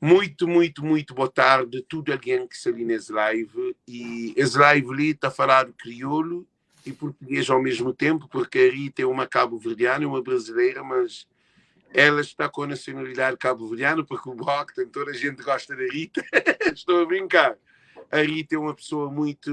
Muito, muito, muito boa tarde. Tudo alguém que está ali nesse live. E esse live ali está a falar crioulo e português ao mesmo tempo, porque a Rita é uma cabo-verdiana, uma brasileira, mas ela está com a nacionalidade cabo-verdiana, porque o Brockton, toda a gente gosta da Rita. Estou a brincar. A Rita é uma pessoa muito,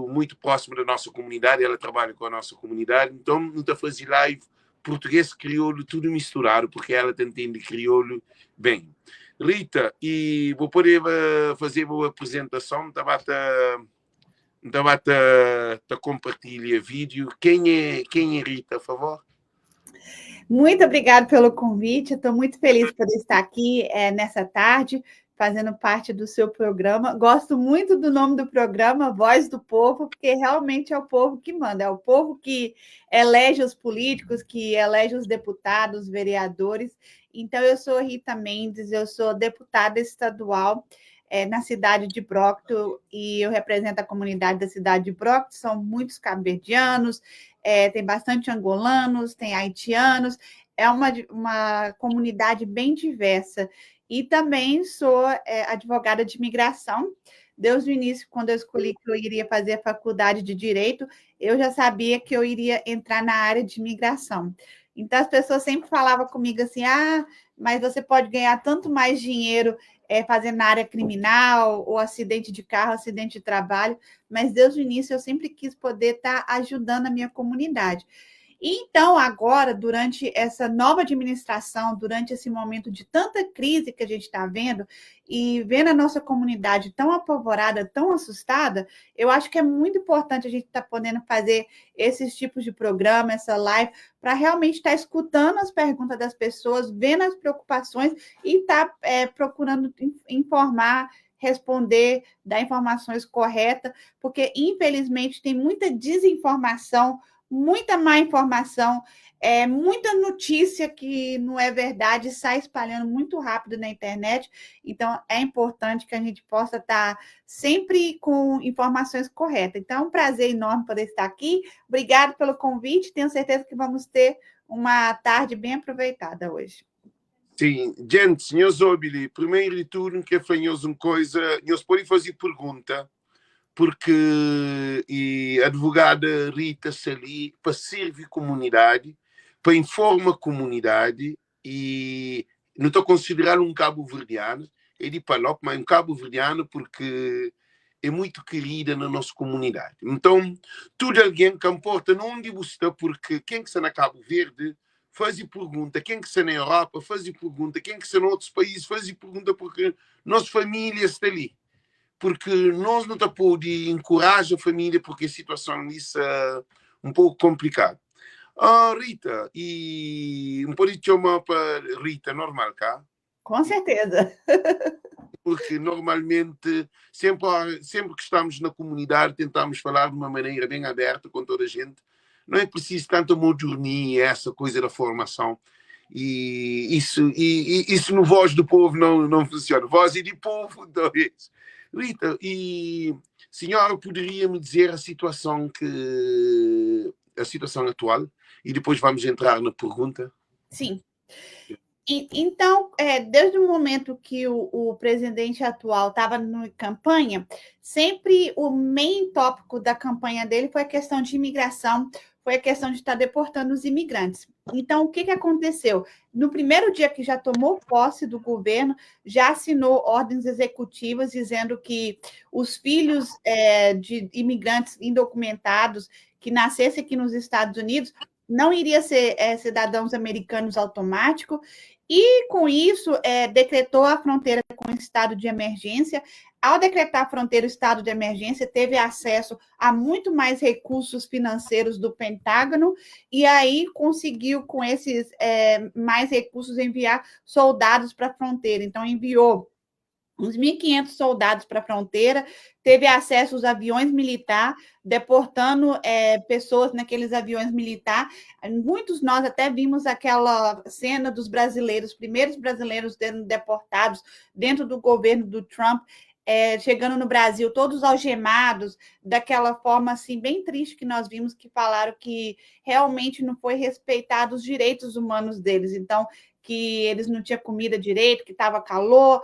muito próxima da nossa comunidade, ela trabalha com a nossa comunidade, então não está a fazer live português, crioulo, tudo misturado, porque ela entende crioulo bem. Rita, e vou poder fazer uma apresentação, estava a compartilhar vídeo. Quem é Rita, por favor? Muito obrigada pelo convite, estou muito feliz por estar aqui nessa tarde, fazendo parte do seu programa. Gosto muito do nome do programa, Voz do Povo, porque realmente é o povo que manda, é o povo que elege os políticos, que elege os deputados, vereadores. Então, eu sou Rita Mendes, eu sou deputada estadual na cidade de Brockton, e eu represento a comunidade da cidade de Brockton. São muitos cabo-verdianos, tem bastante angolanos, tem haitianos, é uma comunidade bem diversa. E também sou advogada de imigração. Desde o início, quando eu escolhi que eu iria fazer a faculdade de Direito, eu já sabia que eu iria entrar na área de imigração. Então, as pessoas sempre falavam comigo assim, mas você pode ganhar tanto mais dinheiro fazendo na área criminal, ou acidente de carro, acidente de trabalho, mas desde o início eu sempre quis poder estar ajudando a minha comunidade. Então, agora, durante essa nova administração, durante esse momento de tanta crise que a gente está vendo, e vendo a nossa comunidade tão apavorada, tão assustada, eu acho que é muito importante a gente estar podendo fazer esses tipos de programa, essa live, para realmente estar escutando as perguntas das pessoas, vendo as preocupações e estar procurando informar, responder, dar informações corretas, porque, infelizmente, tem muita desinformação, muita má informação, muita notícia que não é verdade, sai espalhando muito rápido na internet. Então, é importante que a gente possa estar sempre com informações corretas. Então, é um prazer enorme poder estar aqui. Obrigado pelo convite. Tenho certeza que vamos ter uma tarde bem aproveitada hoje. Sim, gente, senhores Obili, primeiro de tudo, que fanhos uma coisa, nós podemos fazer pergunta, porque a advogada Rita Sali para servir comunidade, para informar a comunidade, e não estou considerando um cabo-verdiano, é de Palop, mas um cabo-verdiano porque é muito querida na nossa comunidade. Então, tudo alguém que importa não onde você está, porque quem que está na Cabo Verde faz pergunta, quem que está na Europa faz pergunta, quem que está em outros países faz pergunta, porque nossa família está ali. Porque nós não podemos encorajar a família, porque a situação nisso é um pouco complicada. Rita, e um pouco de chamar para Rita, normal, cá? Com certeza. Porque normalmente, sempre que estamos na comunidade, tentamos falar de uma maneira bem aberta com toda a gente. Não é preciso tanta modernia, essa coisa da formação. E isso no Voz do Povo não funciona. Voz e de Povo, dois. Rita, e a senhora poderia me dizer a situação atual? E depois vamos entrar na pergunta. Sim. Então, desde o momento que o presidente atual estava na campanha, sempre o main tópico da campanha dele foi a questão de imigração, foi a questão de estar deportando os imigrantes. Então, o que aconteceu? No primeiro dia que já tomou posse do governo, já assinou ordens executivas dizendo que os filhos de imigrantes indocumentados que nascessem aqui nos Estados Unidos não iriam ser cidadãos americanos automáticos. E, com isso, decretou a fronteira com estado de emergência. Ao decretar a fronteira o estado de emergência, teve acesso a muito mais recursos financeiros do Pentágono, e aí conseguiu, com esses mais recursos, enviar soldados para a fronteira. Então, enviou uns 1.500 soldados para a fronteira, teve acesso aos aviões militares, deportando pessoas naqueles aviões militares. Muitos nós até vimos aquela cena dos brasileiros, primeiros brasileiros sendo deportados dentro do governo do Trump, chegando no Brasil, todos algemados, daquela forma assim, bem triste que nós vimos, que falaram que realmente não foi respeitado os direitos humanos deles. Então, que eles não tinham comida direito, que estava calor,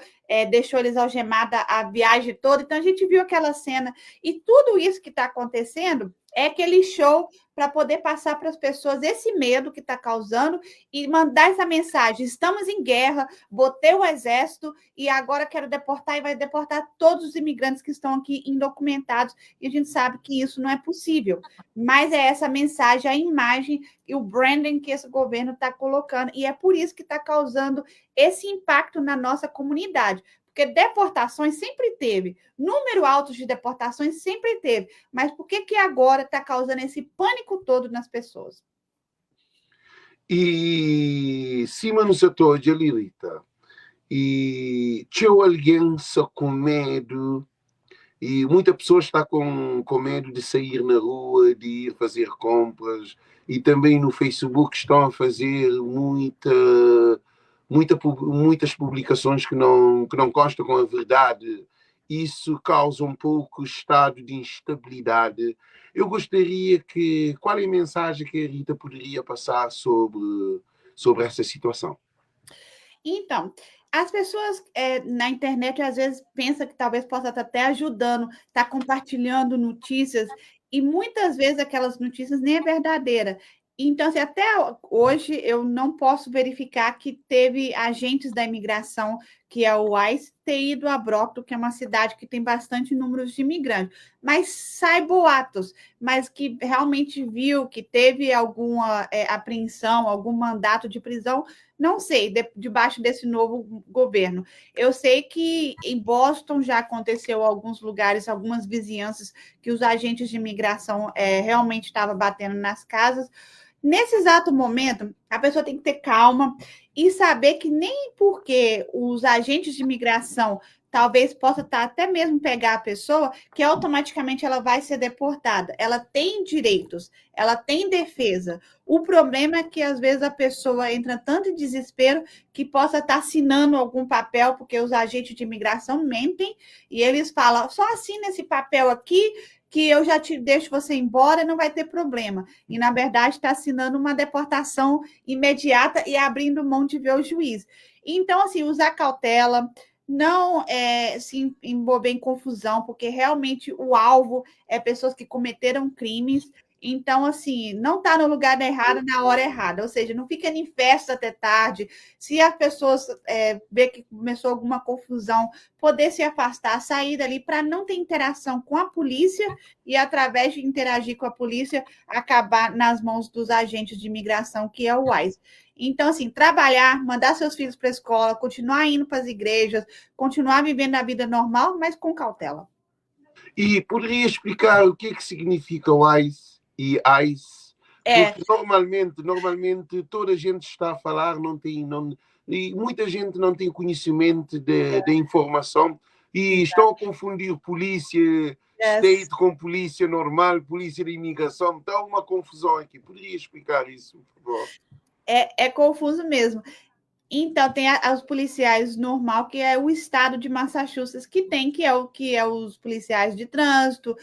deixou eles algemados a viagem toda. Então, a gente viu aquela cena. E tudo isso que está acontecendo é aquele show para poder passar para as pessoas esse medo que está causando e mandar essa mensagem: estamos em guerra, botei o exército e agora quero deportar, e vai deportar todos os imigrantes que estão aqui indocumentados. E a gente sabe que isso não é possível. Mas é essa mensagem, a imagem e o branding que esse governo está colocando. E é por isso que está causando esse impacto na nossa comunidade. Porque deportações sempre teve, número alto de deportações sempre teve, mas por que agora está causando esse pânico todo nas pessoas? E cima no setor de Lilita, e tinha alguém só com medo, e muita pessoa está com medo de sair na rua, de ir fazer compras, e também no Facebook estão a fazer muitas publicações que não constam com a verdade. Isso causa um pouco estado de instabilidade. Eu gostaria que... Qual é a mensagem que a Rita poderia passar sobre essa situação? Então, as pessoas na internet às vezes pensam que talvez possa estar até ajudando, está compartilhando notícias, e muitas vezes aquelas notícias nem é verdadeira. Então, assim, até hoje eu não posso verificar que teve agentes da imigração, que é o ICE, ter ido a Brockton, que é uma cidade que tem bastante números de imigrantes. Mas sai boatos, mas que realmente viu que teve alguma apreensão, algum mandato de prisão, não sei, debaixo desse novo governo. Eu sei que em Boston já aconteceu em alguns lugares, algumas vizinhanças, que os agentes de imigração realmente estavam batendo nas casas. Nesse exato momento, a pessoa tem que ter calma e saber que nem porque os agentes de imigração talvez possa estar até mesmo pegar a pessoa, que automaticamente ela vai ser deportada. Ela tem direitos, ela tem defesa. O problema é que às vezes a pessoa entra tanto em desespero que possa estar assinando algum papel, porque os agentes de imigração mentem e eles falam: só assina esse papel aqui que eu já te deixo você embora, não vai ter problema. E, na verdade, está assinando uma deportação imediata e abrindo mão de ver o juiz. Então, assim, usar cautela, não se envolver em confusão, porque realmente o alvo é pessoas que cometeram crimes. Então, assim, não está no lugar errado na hora errada. Ou seja, não fica em festa até tarde. Se as pessoas ver que começou alguma confusão, poder se afastar, sair dali para não ter interação com a polícia e, através de interagir com a polícia, acabar nas mãos dos agentes de imigração, que é o ICE. Então, assim, trabalhar, mandar seus filhos para a escola, continuar indo para as igrejas, continuar vivendo a vida normal, mas com cautela. E poderia explicar o que é que significa WISE e ICE? Porque normalmente toda a gente está a falar, e muita gente não tem conhecimento da informação e estão a confundir polícia state com polícia normal, polícia de imigração. Está uma confusão aqui. Poderia explicar isso, por favor? É confuso mesmo. Então, tem os policiais normal, que é o estado de Massachusetts, que é os policiais de trânsito,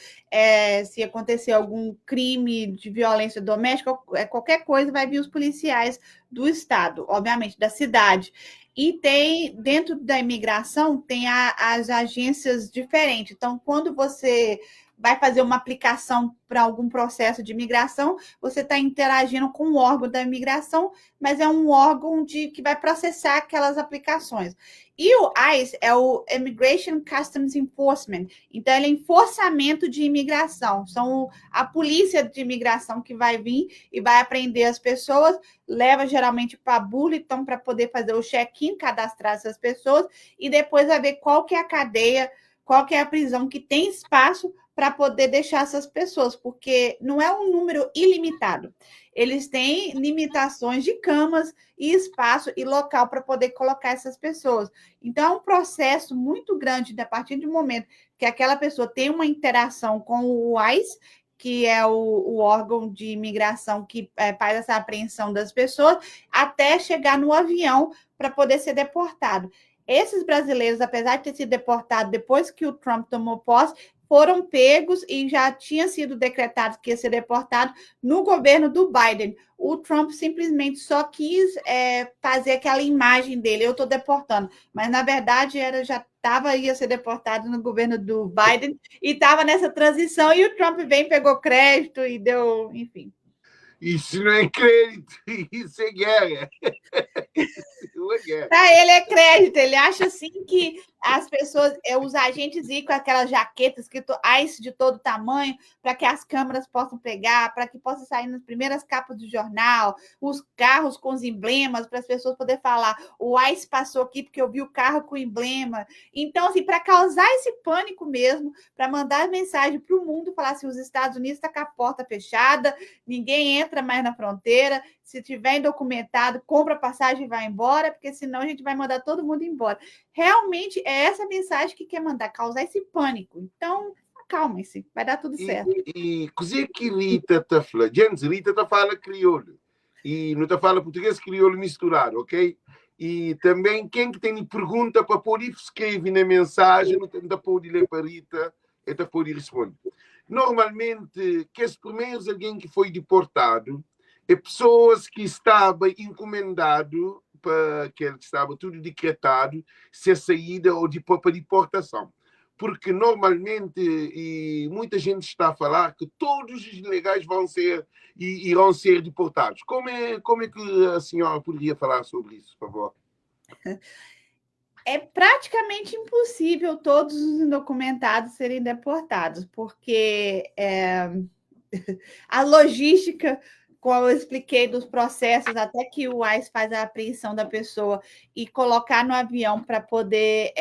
se acontecer algum crime de violência doméstica, qualquer coisa, vai vir os policiais do estado, obviamente, da cidade. E tem, dentro da imigração, tem as agências diferentes. Então, quando você vai fazer uma aplicação para algum processo de imigração, você está interagindo com o órgão da imigração, mas é um órgão que vai processar aquelas aplicações. E o ICE é o Immigration Customs Enforcement. Então, ele é enforçamento de imigração. São a polícia de imigração que vai vir e vai apreender as pessoas, leva geralmente para Bulletin para poder fazer o check-in, cadastrar essas pessoas, e depois vai ver qual que é a cadeia, qual que é a prisão que tem espaço para poder deixar essas pessoas, porque não é um número ilimitado. Eles têm limitações de camas e espaço e local para poder colocar essas pessoas. Então, é um processo muito grande, a partir do momento que aquela pessoa tem uma interação com o ICE, que é o órgão de imigração que faz essa apreensão das pessoas, até chegar no avião para poder ser deportado. Esses brasileiros, apesar de ter sido deportados depois que o Trump tomou posse, foram pegos e já tinha sido decretado que ia ser deportado no governo do Biden. O Trump simplesmente só quis fazer aquela imagem dele, eu estou deportando, mas na verdade ia ser deportado no governo do Biden e estava nessa transição, e o Trump pegou crédito e deu, enfim. Isso não é crédito, isso é guerra. Isso é guerra. Para ele é crédito, ele acha assim que as pessoas, os agentes ir com aquelas jaquetas escrito ICE de todo tamanho, para que as câmeras possam pegar, para que possa sair nas primeiras capas do jornal, os carros com os emblemas, para as pessoas poderem falar, o ICE passou aqui porque eu vi o carro com o emblema. Então, assim, para causar esse pânico mesmo, para mandar mensagem para o mundo, falar assim, os Estados Unidos estão com a porta fechada, ninguém entra mais na fronteira, se tiver indocumentado, compra passagem e vai embora, porque senão a gente vai mandar todo mundo embora. Realmente é essa mensagem que quer mandar, causar esse pânico. Então, acalmem-se, vai dar tudo certo. E cos'è que Rita está falando? Gente, Rita está falando crioulo. E não está falando português crioulo misturado, ok? E também, quem que tem pergunta para poder escrever na mensagem, não pode ler para Rita, e está pode responder. Normalmente, que os primeiros alguém que foi deportado é pessoas que estavam encomendado para que estava tudo decretado ser saída ou para deportação. Porque normalmente, e muita gente está a falar que todos os ilegais irão ser deportados. Como é que a senhora poderia falar sobre isso, por favor? É praticamente impossível todos os indocumentados serem deportados, porque a logística, como eu expliquei, dos processos, até que o ICE faz a apreensão da pessoa e colocar no avião para poder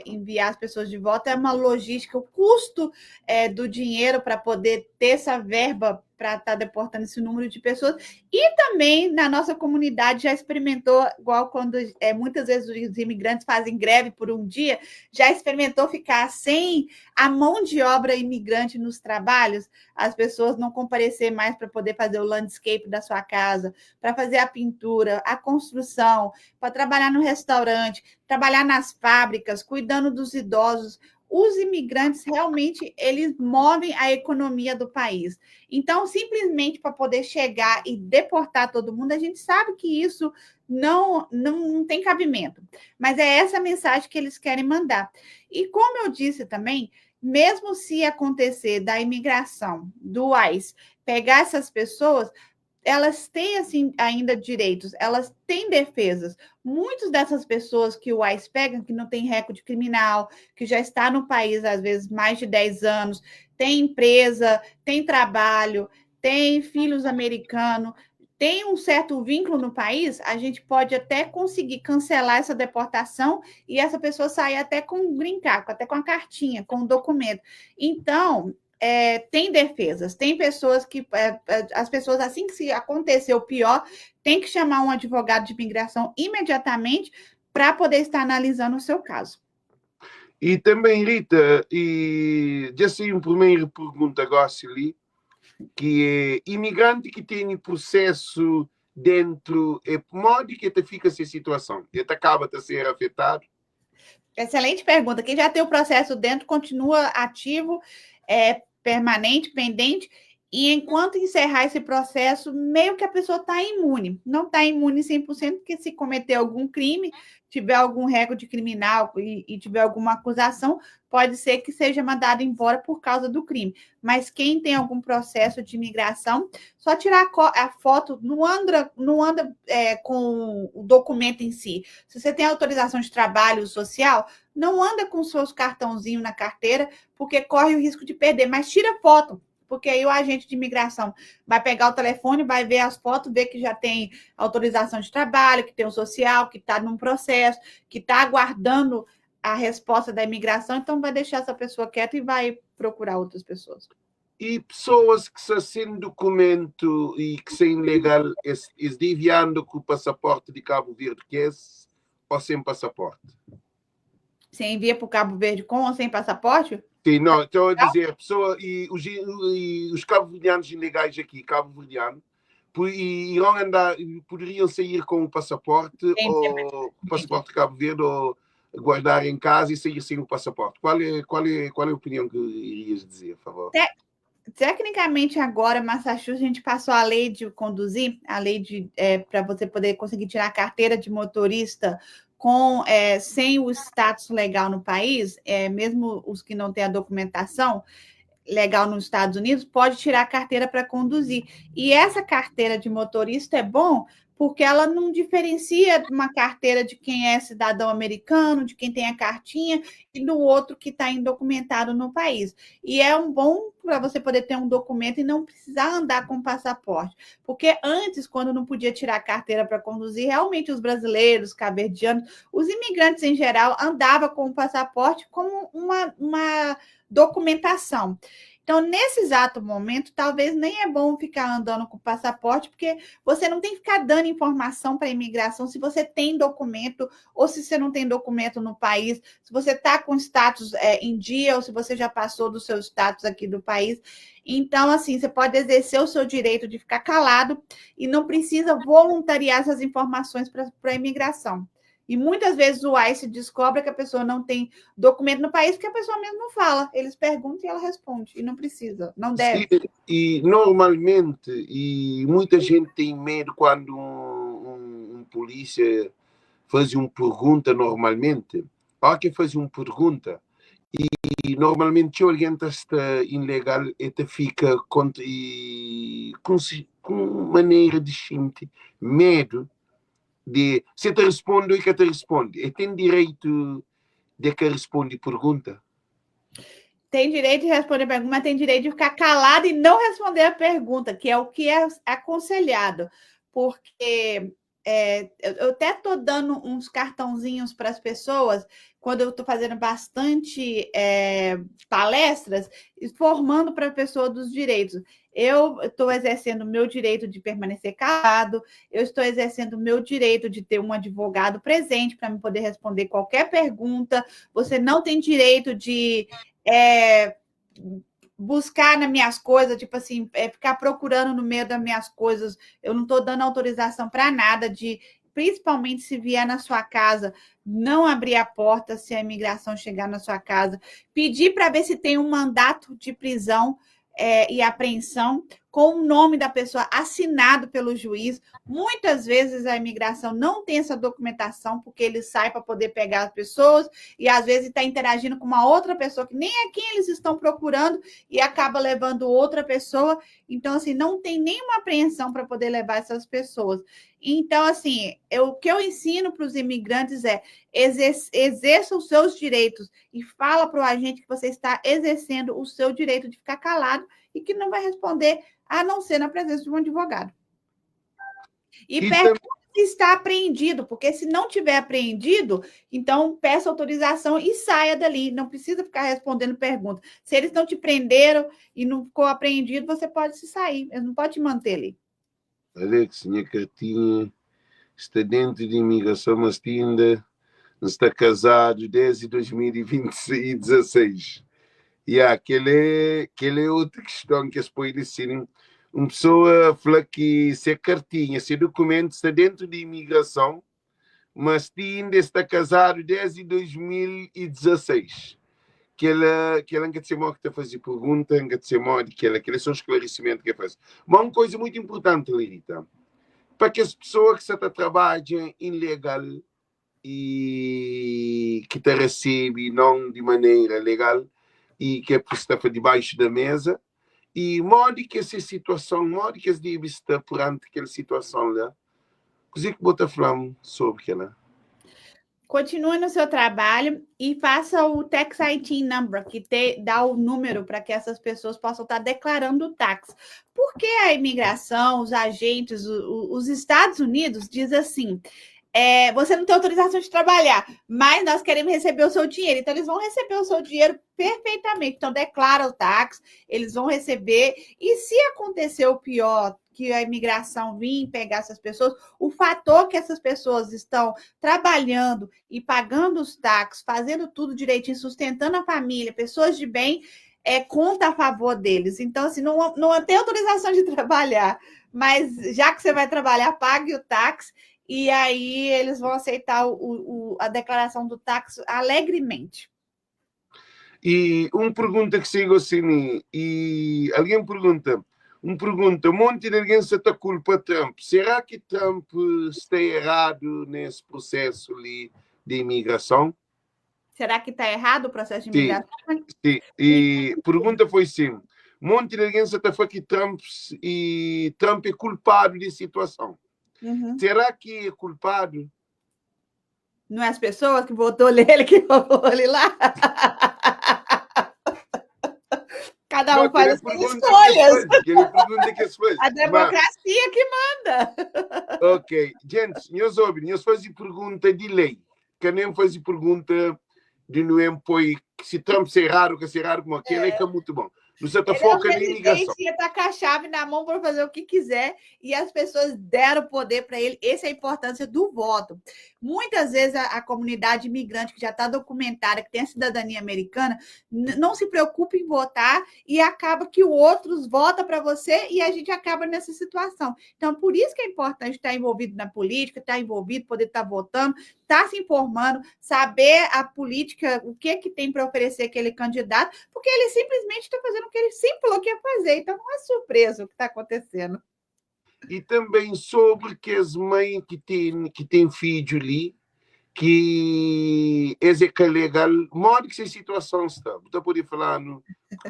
enviar as pessoas de volta, é uma logística, o custo do dinheiro para poder ter essa verba para estar deportando esse número de pessoas. E também na nossa comunidade já experimentou, igual quando muitas vezes os imigrantes fazem greve por um dia, já experimentou ficar sem a mão de obra imigrante nos trabalhos, as pessoas não comparecer mais para poder fazer o landscape da sua casa, para fazer a pintura, a construção, para trabalhar no restaurante, trabalhar nas fábricas, cuidando dos idosos. Os imigrantes realmente eles movem a economia do país. Então, simplesmente para poder chegar e deportar todo mundo, a gente sabe que isso não tem cabimento. Mas é essa mensagem que eles querem mandar. E como eu disse também, mesmo se acontecer da imigração, do ICE, pegar essas pessoas, elas têm assim ainda direitos, elas têm defesas. Muitas dessas pessoas que o ICE pega, que não tem recorde criminal, que já está no país às vezes mais de 10 anos, tem empresa, tem trabalho, tem filhos americanos, tem um certo vínculo no país, a gente pode até conseguir cancelar essa deportação e essa pessoa sair até com um green card, até com a cartinha, com o documento. Então, tem defesas, tem pessoas que as pessoas, assim que se acontecer o pior, tem que chamar um advogado de imigração imediatamente para poder estar analisando o seu caso. E também, Rita, e já sei uma primeira pergunta agora, ali, que é imigrante que tem processo dentro, modo que te fica essa situação? Ele acaba de ser afetado? Excelente pergunta. Quem já tem o processo dentro continua ativo, permanente, pendente, e enquanto encerrar esse processo, meio que a pessoa está imune. Não está imune 100%, porque se cometer algum crime, tiver algum recorde criminal e tiver alguma acusação, pode ser que seja mandado embora por causa do crime. Mas quem tem algum processo de imigração, só tirar a foto, não anda com o documento em si. Se você tem autorização de trabalho social, não anda com seus cartãozinhos na carteira, porque corre o risco de perder, mas tira foto, porque aí o agente de imigração vai pegar o telefone, vai ver as fotos, ver que já tem autorização de trabalho, que tem o social, que está num processo, que está aguardando a resposta da imigração, então vai deixar essa pessoa quieta e vai procurar outras pessoas. E pessoas que são sem documento e que são ilegal, desviando com o passaporte de Cabo Verde, que é ou sem passaporte? Você envia para o Cabo Verde com ou sem passaporte? Sim, não, estou a dizer, a pessoa e os cabo-verdianos ilegais aqui, cabo-verdiano, poderiam sair com o passaporte, ou o passaporte de Cabo Verde, ou guardar em casa e sair sem o passaporte. Qual é a opinião que irias dizer, por favor? Tecnicamente, agora, Massachusetts, a gente passou a lei de conduzir, a lei de para você poder conseguir tirar a carteira de motorista sem o status legal no país, mesmo os que não têm a documentação legal nos Estados Unidos, pode tirar a carteira para conduzir. E essa carteira de motorista é bom porque ela não diferencia uma carteira de quem é cidadão americano, de quem tem a cartinha, e do outro que está indocumentado no país. E é bom para você poder ter um documento e não precisar andar com passaporte. Porque antes, quando não podia tirar a carteira para conduzir, realmente os brasileiros, cabo-verdianos, os imigrantes em geral, andavam com o passaporte como uma documentação. Então, nesse exato momento, talvez nem é bom ficar andando com o passaporte, porque você não tem que ficar dando informação para a imigração se você tem documento ou se você não tem documento no país, se você está com status em dia ou se você já passou do seu status aqui do país. Então, assim, você pode exercer o seu direito de ficar calado e não precisa voluntariar essas informações para a imigração. E muitas vezes o ICE descobre que a pessoa não tem documento no país porque a pessoa mesmo não fala. Eles perguntam e ela responde. E não precisa, não deve. Sim, e normalmente, e muita gente tem medo quando um polícia faz uma pergunta normalmente. Há que fazer uma pergunta. E normalmente alguém está ilegal e fica com maneira de sentir medo de se te responde ou que te responde. E tem direito de que responde pergunta. Tem direito de responder a pergunta, mas tem direito de ficar calado e não responder a pergunta, que é o que é aconselhado. Porque eu até estou dando uns cartãozinhos para as pessoas, quando eu estou fazendo bastante palestras, informando para a pessoa dos direitos. Eu estou exercendo o meu direito de permanecer calado, eu estou exercendo o meu direito de ter um advogado presente para me poder responder qualquer pergunta. Você não tem direito de buscar nas minhas coisas, tipo assim, ficar procurando no meio das minhas coisas. Eu não estou dando autorização para nada principalmente se vier na sua casa, não abrir a porta se a imigração chegar na sua casa, pedir para ver se tem um mandato de prisão e apreensão com o nome da pessoa assinado pelo juiz. Muitas vezes a imigração não tem essa documentação, porque eles saem para poder pegar as pessoas e às vezes está interagindo com uma outra pessoa que nem é quem eles estão procurando e acaba levando outra pessoa. Então, assim, não tem nenhuma apreensão para poder levar essas pessoas. Então, assim, o que eu ensino para os imigrantes é exerça os seus direitos e fala para o agente que você está exercendo o seu direito de ficar calado e que não vai responder a não ser na presença de um advogado. E pergunta se está apreendido, porque se não tiver apreendido, então peça autorização e saia dali. Não precisa ficar respondendo perguntas. Se eles não te prenderam e não ficou apreendido, você pode se sair. Eles não podem te manter ali. Alex, minha cartinha está dentro de imigração, mas ainda não está casado desde 2016. E aquele é outra questão que as podem dizer. Uma pessoa fala que se a cartinha, se o documento está dentro de imigração, mas ainda está casado desde 2016. Que ela nunca te chamou que está a fazer pergunta, nunca te chamou de que ela é só um esclarecimento que faz. Mas uma coisa muito importante, Lirita, para que as pessoas que estão trabalhando ilegal e que te recebem não de maneira legal e que está debaixo da mesa, e modo que essa situação, modo que as devem estar perante aquela situação lá, coisa que bota falando sobre ela. Continue no seu trabalho e faça o Tax ID Number, que dá o número para que essas pessoas possam estar declarando o tax. Porque a imigração, os agentes, os Estados Unidos diz assim, você não tem autorização de trabalhar, mas nós queremos receber o seu dinheiro. Então, eles vão receber o seu dinheiro perfeitamente. Então, declara o tax, eles vão receber. E se acontecer o pior, que a imigração vir pegar essas pessoas, o fator que essas pessoas estão trabalhando e pagando os taxas, fazendo tudo direitinho, sustentando a família, pessoas de bem, conta a favor deles. Então, assim, não tem autorização de trabalhar, mas já que você vai trabalhar, pague o tax. e aí eles vão aceitar a declaração do táxi alegremente. E uma pergunta que sigo assim, e alguém pergunta, um monte de alguém se está culpa Trump. Será que Trump está errado nesse processo ali de imigração? Será que está errado o processo de imigração? Sim. E pergunta foi assim, um monte de alguém se está falando que Trump é culpado da situação. Uhum. Será que é culpado? Não é as pessoas que votou nele, que votou ele lá? Cada um faz as suas escolhas. Pergunta que faz. A democracia que manda. Ok. Gente, nós ouvimos, nós fazemos pergunta de lei. Que nem faz pergunta de não impor se Trump ser raro, que ser raro como aquele, que é muito bom. Você está focando em imigração. Ele está com a chave na mão para fazer o que quiser e as pessoas deram poder para ele. Essa é a importância do voto. Muitas vezes a comunidade imigrante que já está documentada, que tem a cidadania americana, não se preocupa em votar e acaba que outros votam para você e a gente acaba nessa situação. Então, por isso que é importante estar envolvido na política, estar envolvido, poder estar votando, estar se informando, saber a política, o que tem para oferecer aquele candidato, porque ele simplesmente está fazendo o que ele sempre falou que ia fazer. Então, não é surpresa o que está acontecendo. E também sobre que as mães que têm filho ali, que é legal, modo que essa situação está. Você pode falar,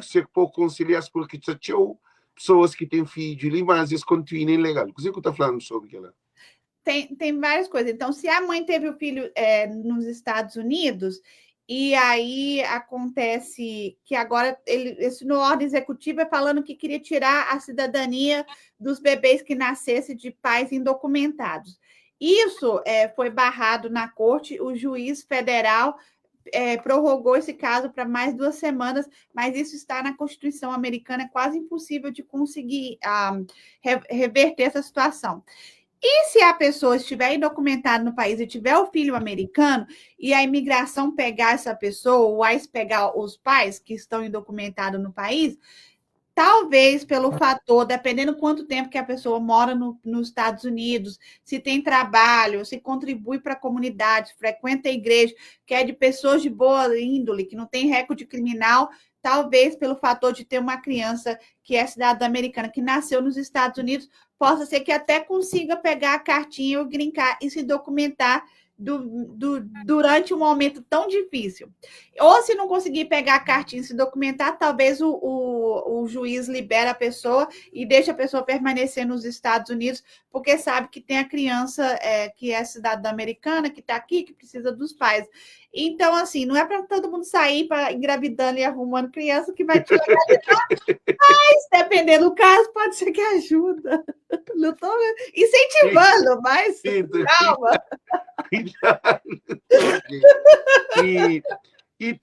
se pode conciliar, porque tinha pessoas que têm filho ali, mas eles continuam legal. O que você está falando sobre ela? Tem várias coisas. Então, se a mãe teve o filho nos Estados Unidos, e aí acontece que agora esse no ordem executiva é falando que queria tirar a cidadania dos bebês que nascessem de pais indocumentados. Isso foi barrado na corte, o juiz federal prorrogou esse caso para mais 2 semanas, mas isso está na Constituição americana, é quase impossível de conseguir reverter essa situação. E se a pessoa estiver indocumentada no país e tiver o filho americano e a imigração pegar essa pessoa, o ICE pegar os pais que estão indocumentados no país, talvez pelo fator, dependendo quanto tempo que a pessoa mora nos Estados Unidos, se tem trabalho, se contribui para a comunidade, frequenta a igreja, que é de pessoas de boa índole, que não tem recorde criminal, talvez pelo fator de ter uma criança que é cidadã americana, que nasceu nos Estados Unidos, possa ser que até consiga pegar a cartinha, o green card e se documentar durante um momento tão difícil. Ou se não conseguir pegar a cartinha e se documentar, talvez o juiz libera a pessoa e deixa a pessoa permanecer nos Estados Unidos, porque sabe que tem a criança que é cidadã americana, que está aqui, que precisa dos pais. Então, assim, não é para todo mundo sair para engravidando e arrumando criança que vai te legalizar, mas, dependendo do caso, pode ser que ajuda. Não estou incentivando, mas calma. E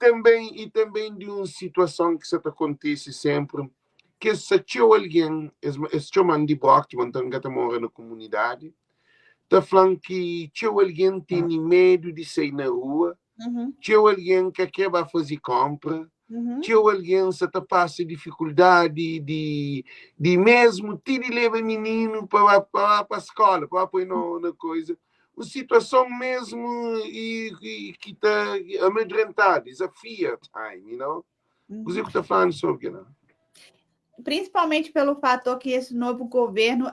também de uma situação que acontece sempre, que se tinha alguém, esse chamam de bloco, que mora na comunidade, está falando que tinha alguém que tem medo de sair na rua, tinha alguém que quer fazer compra, tinha alguém que passa dificuldade de mesmo ter de levar menino para a escola, para pôr na coisa. Uma situação mesmo e que está amedrentada, desafia time, you know? Você que está falando sobre, não? Principalmente pelo fator que esse novo governo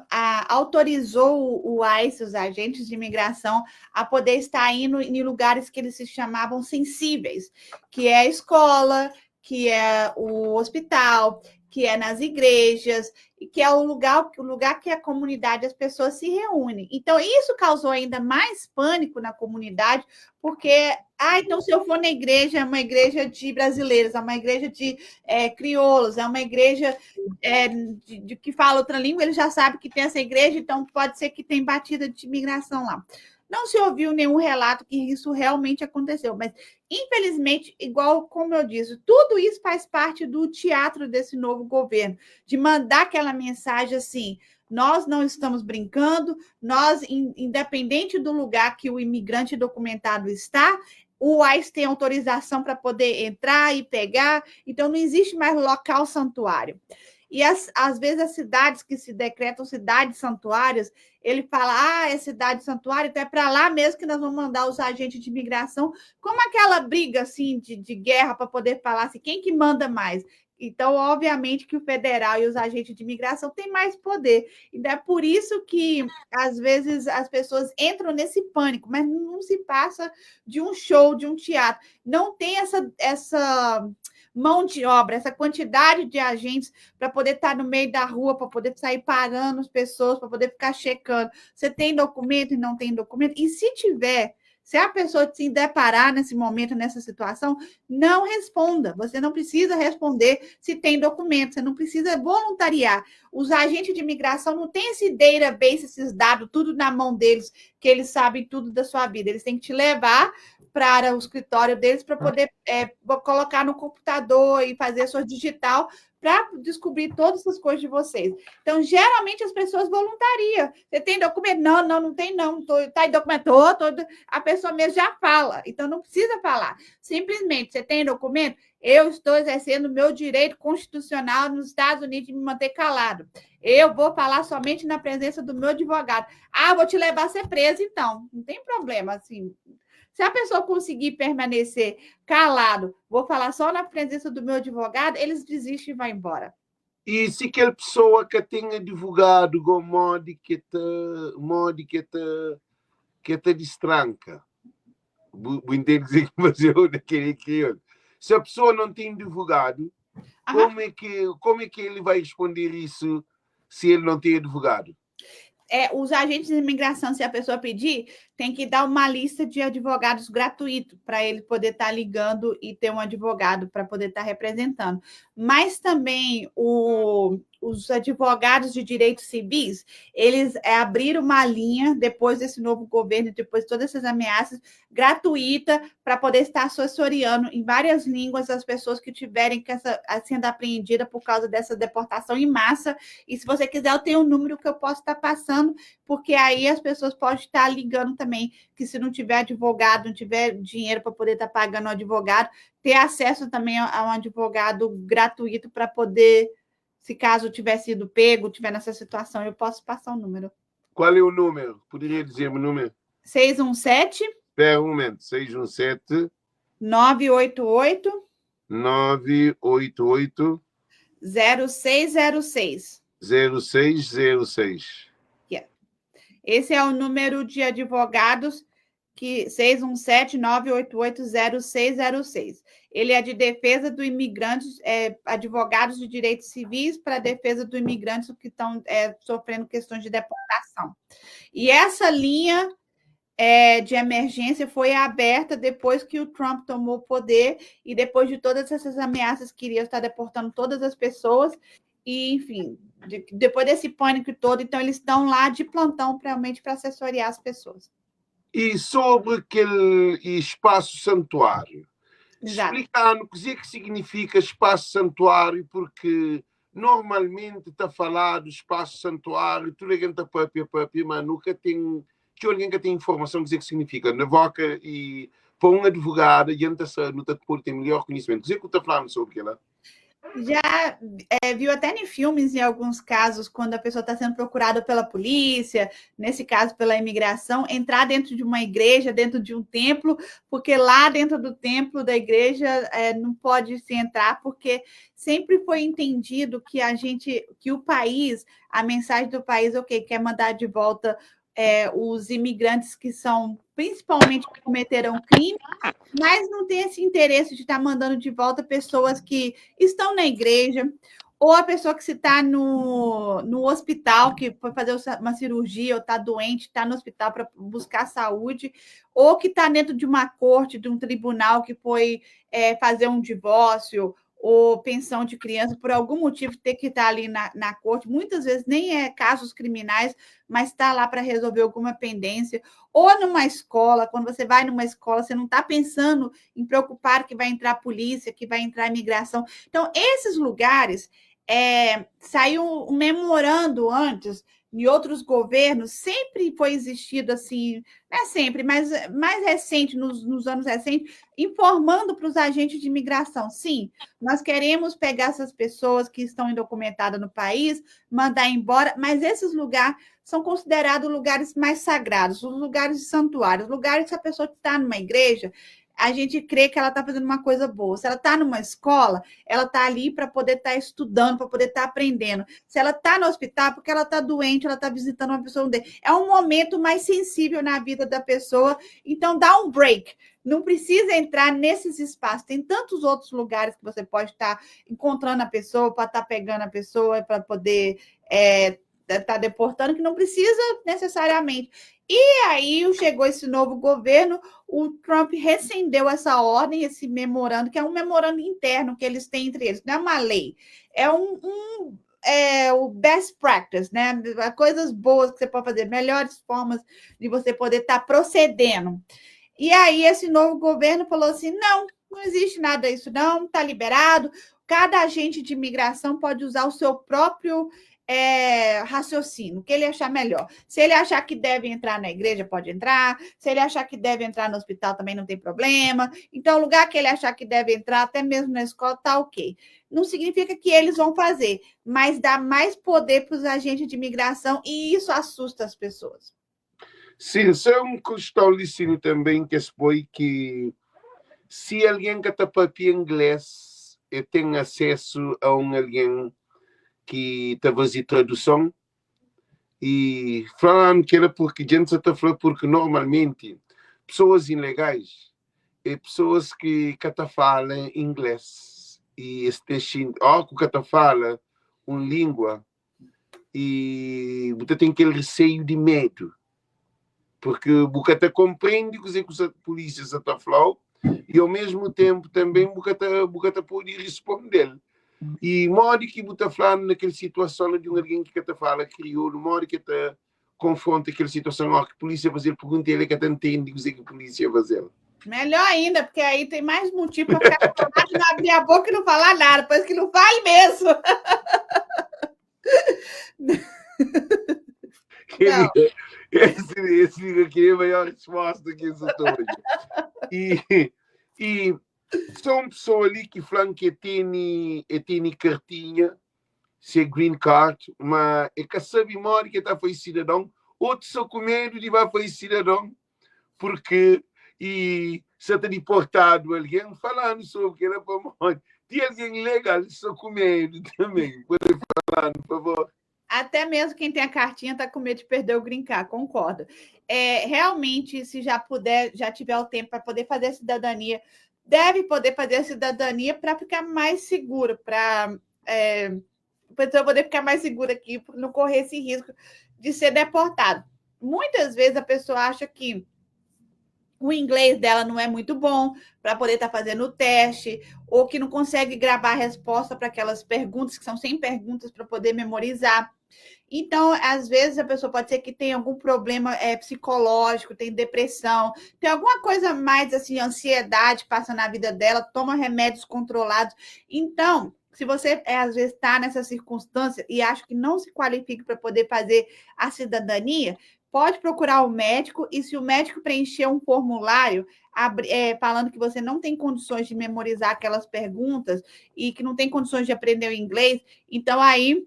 autorizou o ICE, os agentes de imigração, a poder estar indo em lugares que eles se chamavam sensíveis, que é a escola, que é o hospital, que é nas igrejas, e que é o lugar que a comunidade, as pessoas se reúnem. Então, isso causou ainda mais pânico na comunidade, porque, então se eu for na igreja, é uma igreja de brasileiros, é uma igreja de crioulos, é uma igreja de que fala outra língua, ele já sabe que tem essa igreja, então pode ser que tem batida de imigração lá. Não se ouviu nenhum relato que isso realmente aconteceu, mas, infelizmente, igual como eu disse, tudo isso faz parte do teatro desse novo governo, de mandar aquela mensagem assim, nós não estamos brincando, nós, independente do lugar que o imigrante documentado está, o ICE tem autorização para poder entrar e pegar, então não existe mais local santuário. E às vezes as cidades que se decretam cidades santuários, ele fala, é cidade santuário, então é para lá mesmo que nós vamos mandar os agentes de imigração, como aquela briga assim de guerra para poder falar assim, quem que manda mais? Então, obviamente, que o federal e os agentes de imigração têm mais poder. Então, é por isso que, às vezes, as pessoas entram nesse pânico, mas não se passa de um show, de um teatro. Não tem essa mão de obra, essa quantidade de agentes para poder estar no meio da rua, para poder sair parando as pessoas, para poder ficar checando. Você tem documento e não tem documento? E se tiver, se a pessoa se deparar nesse momento, nessa situação, não responda. Você não precisa responder se tem documento, você não precisa voluntariar. Os agentes de imigração não têm esse database, esses dados, tudo na mão deles, que eles sabem tudo da sua vida. Eles têm que te levar para o escritório deles para poder colocar no computador e fazer a sua digital para descobrir todas essas coisas de vocês. Então, geralmente, as pessoas voluntariam. Você tem documento? Não tem, não. Está em documento? A pessoa mesmo já fala. Então, não precisa falar. Simplesmente, você tem documento? Eu estou exercendo o meu direito constitucional nos Estados Unidos de me manter calado. Eu vou falar somente na presença do meu advogado. Vou te levar a ser preso, então. Não tem problema, assim. Se a pessoa conseguir permanecer calado, vou falar só na presença do meu advogado, eles desistem e vão embora. E se aquela pessoa que tem advogado com modo que te destranca, vou dizer que você daquele crioulo. Se a pessoa não tem advogado, como é que ele vai responder isso se ele não tem advogado? Os agentes de imigração, se a pessoa pedir, tem que dar uma lista de advogados gratuito para ele poder estar ligando e ter um advogado para poder estar representando. Mas também os advogados de direitos civis, eles abriram uma linha, depois desse novo governo, depois de todas essas ameaças, gratuita, para poder estar assessorando em várias línguas as pessoas que tiverem sendo apreendidas por causa dessa deportação em massa. E se você quiser, eu tenho um número que eu posso estar passando, porque aí as pessoas podem estar ligando também, que se não tiver advogado, não tiver dinheiro para poder estar pagando o advogado, ter acesso também a um advogado gratuito para poder, se caso tiver sido pego, tiver nessa situação, eu posso passar o número. Qual é o número? Poderia dizer-me o número? 617. Espera um momento. 617. 988. 988. 0606. 0606. Esse é o número de advogados, 617-988-0606. Ele é de defesa do imigrante, advogados de direitos civis para defesa do imigrante que estão sofrendo questões de deportação. E essa linha de emergência foi aberta depois que o Trump tomou o poder e depois de todas essas ameaças que iriam estar deportando todas as pessoas. E, enfim, depois desse pânico todo, então eles estão lá de plantão, realmente, para assessoriar as pessoas. E sobre aquele espaço santuário, Explicar o que é que significa espaço santuário, porque normalmente está falado espaço santuário, tu levanta papia, mas nunca tem, que alguém que tem informação do que significa. Na boca e para um advogado, adianta-se, não está por ter melhor conhecimento. O que está falando sobre aquilo? Já viu até em filmes, em alguns casos, quando a pessoa está sendo procurada pela polícia, nesse caso pela imigração, entrar dentro de uma igreja, dentro de um templo, porque lá dentro do templo da igreja não pode se entrar, porque sempre foi entendido que o país, a mensagem do país, quer mandar de volta os imigrantes que são, principalmente, que cometeram crime, mas não tem esse interesse de estar mandando de volta pessoas que estão na igreja, ou a pessoa que está no hospital, que foi fazer uma cirurgia, ou está doente, está no hospital para buscar saúde, ou que está dentro de uma corte, de um tribunal que foi fazer um divórcio, ou pensão de criança, por algum motivo ter que estar ali na corte, muitas vezes nem é casos criminais, mas está lá para resolver alguma pendência, ou numa escola, quando você vai numa escola, você não está pensando em preocupar que vai entrar a polícia, que vai entrar a imigração. Então, esses lugares, saiu um memorando antes em outros governos, sempre foi existido assim, não é sempre, mas mais recente, nos anos recentes, informando para os agentes de imigração, sim, nós queremos pegar essas pessoas que estão indocumentadas no país, mandar embora, mas esses lugares são considerados lugares mais sagrados, os lugares de santuário, os lugares que a pessoa que está numa igreja, a gente crê que ela está fazendo uma coisa boa. Se ela está numa escola, ela está ali para poder estar estudando, para poder estar aprendendo. Se ela está no hospital, porque ela está doente, ela está visitando uma pessoa. É um momento mais sensível na vida da pessoa. Então, dá um break. Não precisa entrar nesses espaços. Tem tantos outros lugares que você pode estar encontrando a pessoa, para estar pegando a pessoa, para poder estar deportando, que não precisa necessariamente. E aí chegou esse novo governo, o Trump rescindeu essa ordem, esse memorando, que é um memorando interno que eles têm entre eles, não é uma lei, é o best practice, né? Coisas boas que você pode fazer, melhores formas de você poder estar procedendo. E aí esse novo governo falou assim, não existe nada disso não, está liberado, cada agente de imigração pode usar o seu próprio raciocínio, o que ele achar melhor. Se ele achar que deve entrar na igreja, pode entrar. Se ele achar que deve entrar no hospital, também não tem problema. Então, o lugar que ele achar que deve entrar, até mesmo na escola, tá ok. Não significa que eles vão fazer, mas dá mais poder para os agentes de imigração e isso assusta as pessoas. Sim, isso é uma questão licenciada também que foi que se alguém que está papel inglês e tem acesso a alguém que está fazendo tradução e falando que era porque a gente está falando porque normalmente pessoas ilegais e pessoas que falam inglês e ou que falam uma língua e você tem aquele receio de medo porque você compreende o que a polícia está falando e ao mesmo tempo também você pode responder. E modo que você está falando naquela situação de alguém que está falando crioulo, modo que está confronta aquela situação, que a polícia fazer pergunta, ele que está entende o que a polícia fazer. Melhor ainda, porque aí tem mais motivo para ficar falando, não abrir a boca e não falar nada, depois que não fale mesmo. Esse queria a maior resposta que isso todo. E são pessoas ali que falam que tem cartinha, se é green card, mas é que sabe mora que está foi cidadão, outros só com medo de vai foi cidadão, porque e se está deportado alguém falando sobre que era para morrer. Tem alguém legal só com medo também. Pode falar, por favor. Até mesmo quem tem a cartinha está com medo de perder o green card, concordo. Realmente, se já puder, já tiver o tempo para poder fazer a cidadania, deve poder fazer a cidadania para ficar mais seguro, para a pessoa poder ficar mais segura aqui, não correr esse risco de ser deportado. Muitas vezes a pessoa acha que o inglês dela não é muito bom para poder estar fazendo o teste, ou que não consegue gravar a resposta para aquelas perguntas, que são 100 perguntas para poder memorizar. Então, às vezes, a pessoa pode ser que tenha algum problema psicológico, tem depressão, tem alguma coisa mais, assim, ansiedade passa na vida dela, toma remédios controlados. Então, se você, às vezes, está nessa circunstância e acha que não se qualifica para poder fazer a cidadania, pode procurar o médico e se o médico preencher um formulário falando que você não tem condições de memorizar aquelas perguntas e que não tem condições de aprender o inglês, então aí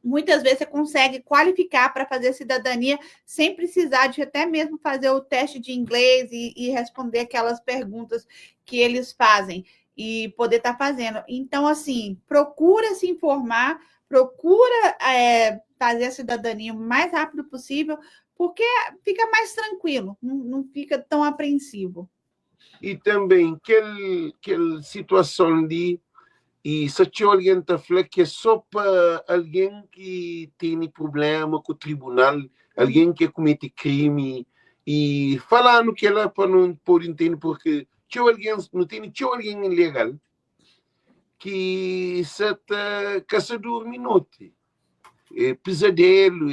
muitas vezes você consegue qualificar para fazer a cidadania sem precisar de até mesmo fazer o teste de inglês e responder aquelas perguntas que eles fazem e poder estar fazendo. Então, assim, procura se informar, procura fazer a cidadania o mais rápido possível, porque fica mais tranquilo, não fica tão apreensivo. E também, aquela situação ali, e se alguém está falando que é só para alguém que tem problema com o tribunal, alguém que comete crime, e falando que ela não pode entender, porque não tem alguém ilegal que está caçador minuto. É pesadelo,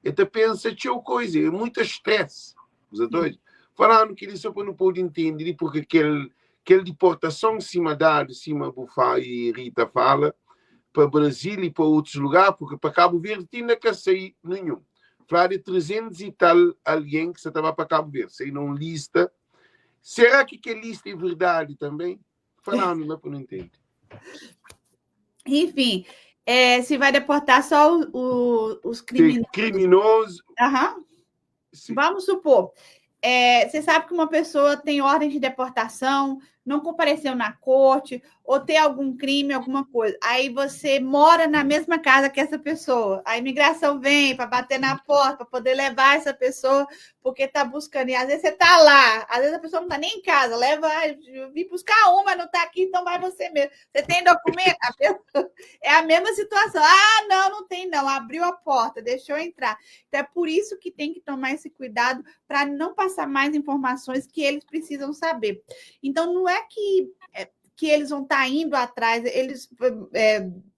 até pensa que coisa, é muito estresse. Os dois falando que ele só não pode entender, porque aquela deportação cima da cima Bufá e Rita fala, para Brasil e para outros lugares, porque para Cabo Verde tinha que sair nenhum. Falar de 300 e tal alguém que se estava para Cabo Verde, sair numa lista. Será que lista é verdade também? Falando, não entendo. Enfim, se vai deportar só os criminosos. Criminoso. Uhum. Vamos supor, você sabe que uma pessoa tem ordem de deportação, não compareceu na corte, ou tem algum crime, alguma coisa. Aí você mora na mesma casa que essa pessoa. A imigração vem para bater na porta, para poder levar essa pessoa, porque está buscando. E às vezes você está lá, às vezes a pessoa não está nem em casa, leva, eu vim buscar uma, não está aqui, então vai você mesmo. Você tem documento? É a mesma situação. Ah, não tem não. Abriu a porta, deixou entrar. Então é por isso que tem que tomar esse cuidado para não passar mais informações que eles precisam saber. Então, não é que eles vão estar indo atrás, eles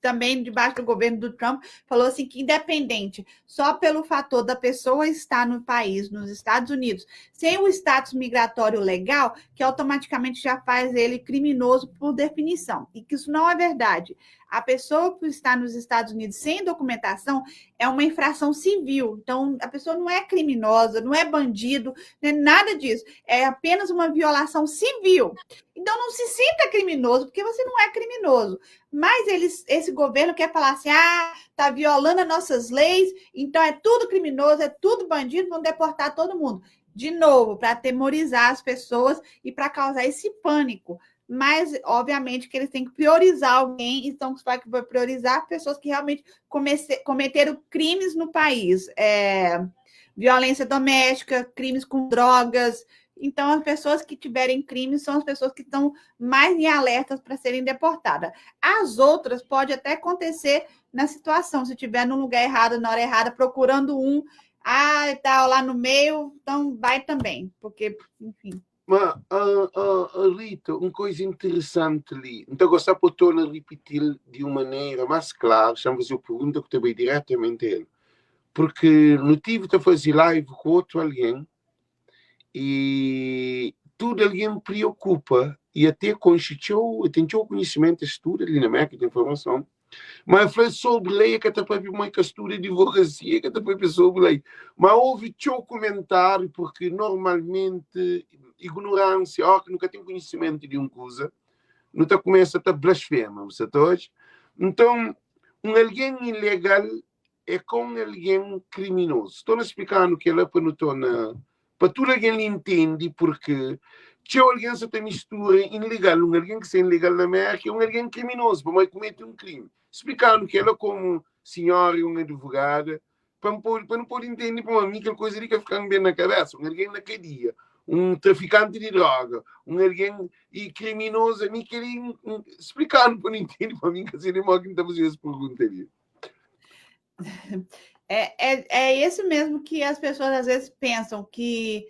também, debaixo do governo do Trump, falou assim que independente, só pelo fator da pessoa estar no país, nos Estados Unidos, sem o status migratório legal, que automaticamente já faz ele criminoso por definição, e que isso não é verdade. A pessoa por estar nos Estados Unidos sem documentação é uma infração civil, então a pessoa não é criminosa, não é bandido, não é nada disso, é apenas uma violação civil. Então não se sinta criminoso, porque você não é criminoso. Mas esse governo quer falar assim, está violando as nossas leis, então é tudo criminoso, é tudo bandido, vão deportar todo mundo. De novo, para atemorizar as pessoas e para causar esse pânico. Mas, obviamente, que eles têm que priorizar alguém, então vai priorizar pessoas que realmente cometeram crimes no país. Violência doméstica, crimes com drogas. Então, as pessoas que tiverem crimes são as pessoas que estão mais em alertas para serem deportadas. As outras pode até acontecer na situação, se estiver no lugar errado, na hora errada, procurando está lá no meio, então vai também, porque, enfim. Mas, Rita, uma coisa interessante ali, então gostar por tornar a repetir de uma maneira mais clara, estamos a fazer a pergunta que também diretamente a ele, porque no tive a fazer live com outro alguém e tudo alguém me preocupa e até constituiu o conhecimento, estudo ali na América de informação, mas falei sobre lei que até para uma questão de advocacia que até para sobre lei, mas houve teu comentário porque normalmente ignorância, que nunca tem conhecimento de uma coisa, não está começa a blasfema, você está hoje? Então, alguém ilegal é como alguém criminoso. Estou explicando que ela para não para tudo alguém entende porque se alguém se tem mistura ilegal, alguém que é ilegal na América é alguém criminoso, para mais cometer um crime. Explicando que ela como senhora e uma advogada, para não poder entender para mim que coisa ali que ficar bem na cabeça, alguém na cadeia, traficante de droga, alguém e criminoso, a mim queria explicando para não entender para mim que seria mal que não estava fazendo essa pergunta ali. É isso mesmo que as pessoas às vezes pensam que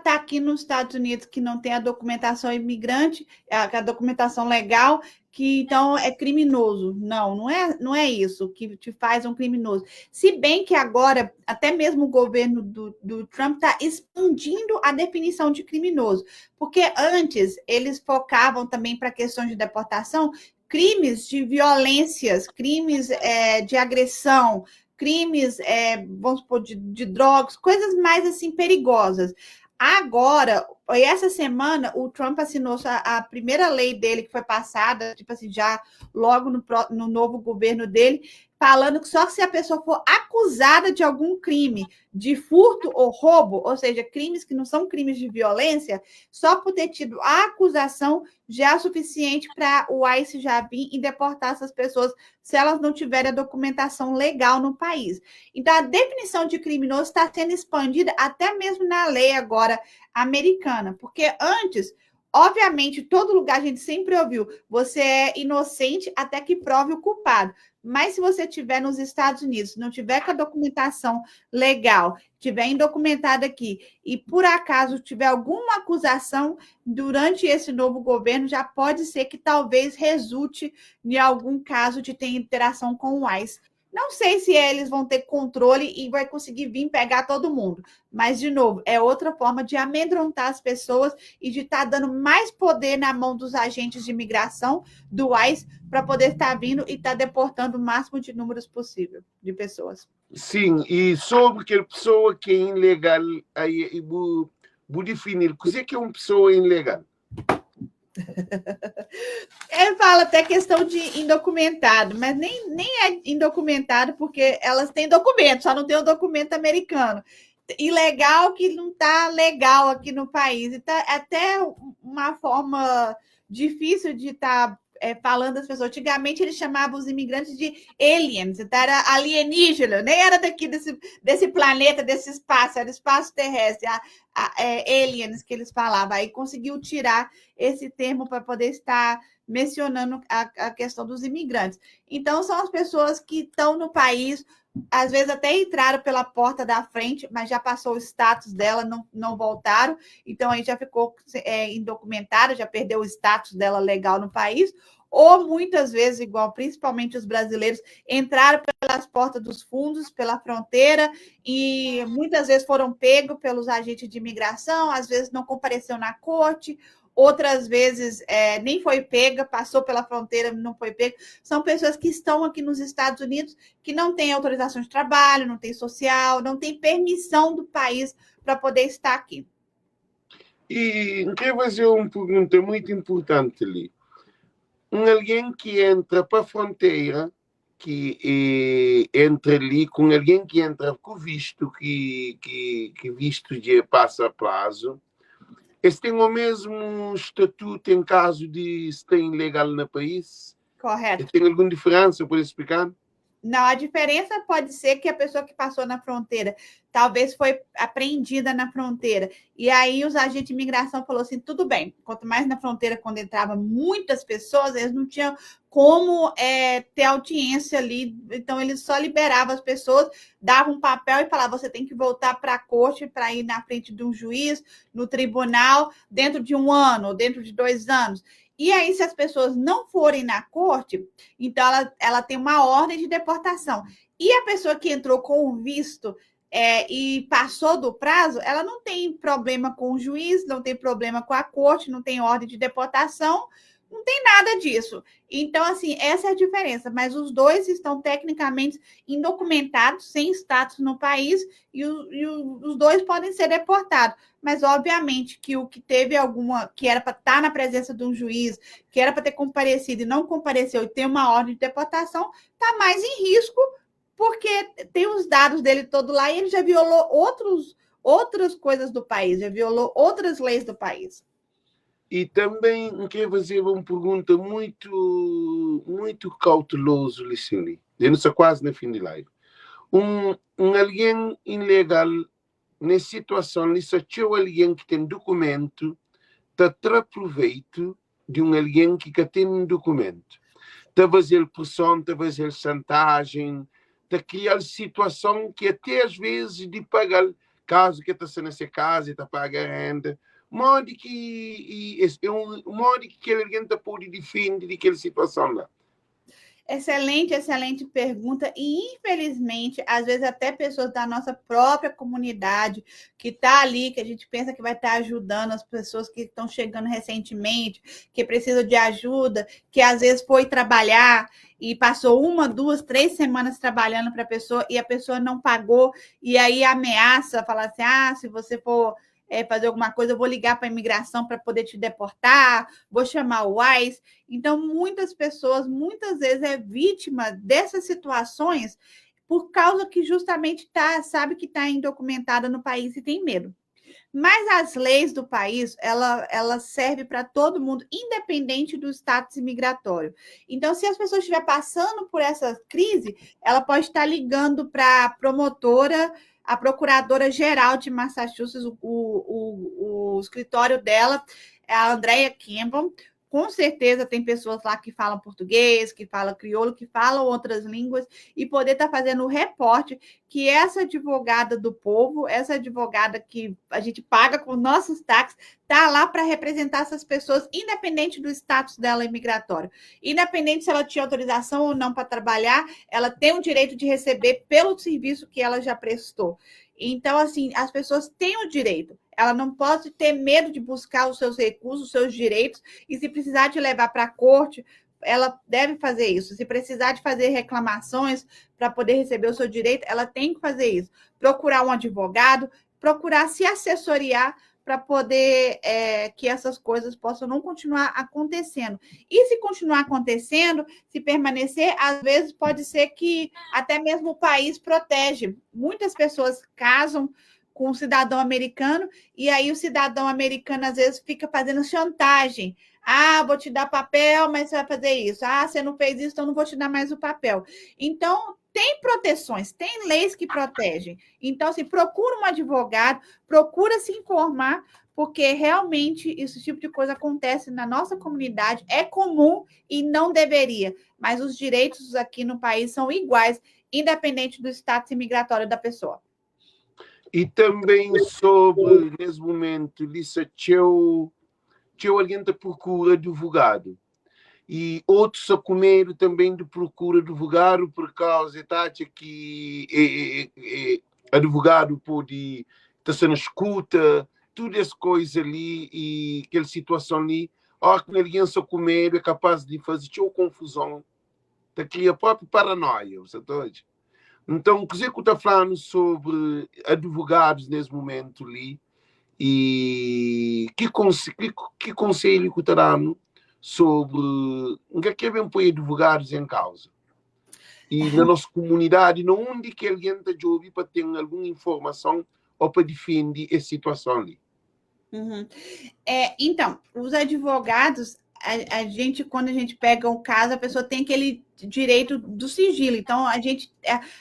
tá aqui nos Estados Unidos que não tem a documentação imigrante, a documentação legal, que então é criminoso. Não é isso que te faz um criminoso. Se bem que agora, até mesmo o governo do Trump está expandindo a definição de criminoso, porque antes eles focavam também para questões de deportação, crimes de violências, crimes de agressão, crimes, vamos supor, de drogas, coisas mais assim perigosas. Agora, essa semana, o Trump assinou a primeira lei dele que foi passada, tipo assim, já logo no novo governo dele, falando que só se a pessoa for acusada de algum crime de furto ou roubo, ou seja, crimes que não são crimes de violência, só por ter tido a acusação já é o suficiente para o ICE já vir e deportar essas pessoas se elas não tiverem a documentação legal no país. Então, a definição de criminoso está sendo expandida até mesmo na lei agora americana, porque antes, obviamente, todo lugar a gente sempre ouviu, você é inocente até que prove o culpado. Mas se você estiver nos Estados Unidos, não tiver com a documentação legal, tiver indocumentado aqui e por acaso tiver alguma acusação durante esse novo governo, já pode ser que talvez resulte em algum caso de ter interação com o ICE. Não sei se eles vão ter controle e vai conseguir vir pegar todo mundo. Mas, de novo, é outra forma de amedrontar as pessoas e de estar dando mais poder na mão dos agentes de imigração, do ICE, para poder estar vindo e estar deportando o máximo de números possível de pessoas. Sim, e sobre aquela pessoa que é ilegal, aí vou definir o que é uma pessoa ilegal. Ele fala até questão de indocumentado, mas nem é indocumentado, porque elas têm documento, só não tem o documento americano. Ilegal que não está legal aqui no país. Então, é até uma forma difícil de estar falando das pessoas. Antigamente, eles chamavam os imigrantes de aliens, então era alienígena, nem era daqui desse planeta, desse espaço, era espaço terrestre, aliens que eles falavam. Aí conseguiu tirar esse termo para poder estar mencionando a questão dos imigrantes. Então, são as pessoas que estão no país, às vezes até entraram pela porta da frente, mas já passou o status dela, não voltaram, então aí já ficou indocumentada, já perdeu o status dela legal no país, ou muitas vezes, igual principalmente os brasileiros, entraram pelas portas dos fundos, pela fronteira, e muitas vezes foram pegos pelos agentes de imigração, às vezes não compareceu na corte, outras vezes nem foi pega, passou pela fronteira, não foi pega. São pessoas que estão aqui nos Estados Unidos, que não têm autorização de trabalho, não têm social, não têm permissão do país para poder estar aqui. E quero fazer uma pergunta muito importante ali. Alguém que entra para a fronteira, que entra ali com alguém que entra com visto, que visto de passa a prazo, eles têm o mesmo estatuto em caso de estar ilegal no país? Correto. Tem alguma diferença? Pode explicar? Não, a diferença pode ser que a pessoa que passou na fronteira talvez foi apreendida na fronteira. E aí os agentes de imigração falaram assim, tudo bem, quanto mais na fronteira, quando entrava muitas pessoas, eles não tinham como ter audiência ali, então eles só liberavam as pessoas, davam um papel e falavam, você tem que voltar para a corte para ir na frente de um juiz, no tribunal, dentro de 1 ano, ou dentro de 2 anos. E aí, se as pessoas não forem na corte, então ela tem uma ordem de deportação. E a pessoa que entrou com o visto e passou do prazo, ela não tem problema com o juiz, não tem problema com a corte, não tem ordem de deportação, não tem nada disso. Então, assim, essa é a diferença. Mas os dois estão tecnicamente indocumentados, sem status no país, e os dois podem ser deportados. Mas, obviamente, que o que teve que era para estar na presença de um juiz, que era para ter comparecido e não compareceu e tem uma ordem de deportação, está mais em risco, porque tem os dados dele todo lá e ele já violou outras coisas do país, já violou outras leis do país. E também quero fazer uma pergunta muito cautelosa, Licili. Eu não sou quase no fim de live. Alguém ilegal, nessa situação, ele só tinha alguém que tem documento, está a proveito de alguém que tem documento. Está a fazer pressão, está a fazer chantagem, está a criar situação que até às vezes de pagar, caso que está sendo nessa casa, está a pagar renda, modo que alguém está pode defender daquela situação lá. Excelente pergunta. E, infelizmente, às vezes até pessoas da nossa própria comunidade que está ali, que a gente pensa que vai estar ajudando as pessoas que estão chegando recentemente, que precisam de ajuda, que às vezes foi trabalhar e passou 1, 2, 3 semanas trabalhando para a pessoa e a pessoa não pagou, e aí ameaça, falar assim, se você for fazer alguma coisa, eu vou ligar para a imigração para poder te deportar, vou chamar o ICE. Então, muitas pessoas, muitas vezes, é vítima dessas situações por causa que justamente sabe que está indocumentada no país e tem medo. Mas as leis do país, ela serve para todo mundo, independente do status imigratório. Então, se as pessoas estiverem passando por essa crise, ela pode estar ligando para a promotora, a procuradora-geral de Massachusetts, o escritório dela é a Andrea Campbell, com certeza tem pessoas lá que falam português, que falam crioulo, que falam outras línguas, e poder estar fazendo o reporte que essa advogada do povo, essa advogada que a gente paga com nossos taxas, está lá para representar essas pessoas, independente do status dela imigratório. Independente se ela tinha autorização ou não para trabalhar, ela tem o direito de receber pelo serviço que ela já prestou. Então, assim, as pessoas têm o direito. Ela não pode ter medo de buscar os seus recursos, os seus direitos, e se precisar de levar para a corte, ela deve fazer isso. Se precisar de fazer reclamações para poder receber o seu direito, ela tem que fazer isso. Procurar um advogado, procurar se assessoriar para poder que essas coisas possam não continuar acontecendo. E se continuar acontecendo, se permanecer, às vezes pode ser que até mesmo o país protege. Muitas pessoas casam com um cidadão americano, e aí o cidadão americano, às vezes, fica fazendo chantagem. Ah, vou te dar papel, mas você vai fazer isso. Ah, você não fez isso, então não vou te dar mais o papel. Então, tem proteções, tem leis que protegem. Então, assim, procura um advogado, procura se informar, porque realmente esse tipo de coisa acontece na nossa comunidade, é comum e não deveria. Mas os direitos aqui no país são iguais, independente do status imigratório da pessoa. E também sobre, nesse momento, Lissa, eu alguém que procura advogado. E outros a comer também de procura advogado por causa da que advogado pode estar sendo escuta, todas as coisas ali e aquela situação ali. Ó, que alguém só comer é capaz de fazer confusão, tá cria a própria paranoia, você tá? Então, quer dizer que eu estou falando sobre advogados nesse momento ali e que conselho que está dando sobre o que é bem pôr advogados em causa. E na nossa comunidade, não onde que alguém está de ouvir para ter alguma informação ou para defender essa situação ali. Uhum. Então, os advogados, a gente, quando a gente pega um caso, a pessoa tem aquele direito do sigilo. Então,